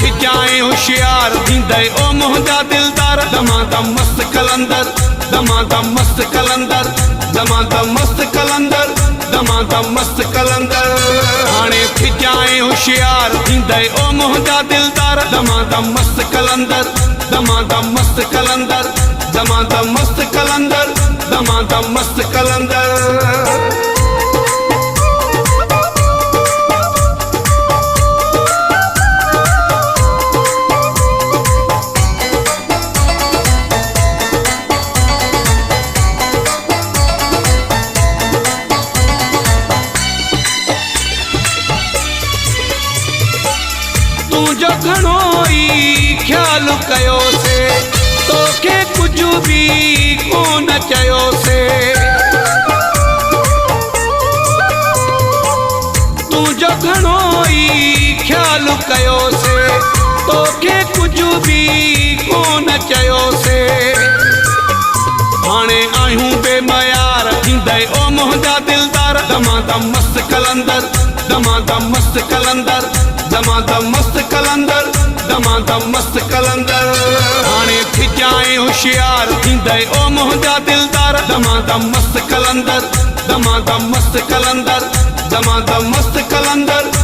खिचाए होशियार थींदे ओ मुंहिंजा दिलदार दमादम मस्त कलंदर दमादम मस्त कलंदर दमादम मस्त कलंदर दमादम मस्त कलंदर हाणे खिचाए होशियार थींदे ओ मुंहिंजा दिलदार दमादम मस्त कलंदर दमादम मस्त कलंदर दमादम मस्त कलंदर दमादम मस्त कलंदर तुझो घणो ई ख्याल कयोसे तोखे कुछ भी कोन चयोसे तुझो घणो ई ख्याल कयोसे तोखे कुछ भी कोन चयोसे हाणे आहियूं बेमयार थींदे ओ मुंहिंजा दिलदार दमादम मस्त कलंदर दमादम मस्त कलंदर दमादम मस्त कलंदर दमादम मस्त कलंदर हाणे खिचाए होशियार थींदे ओ मुंहिंजा दिलदार दमादम मस्त कलंदर दमादम मस्त कलंदर दमादम मस्त कलंदर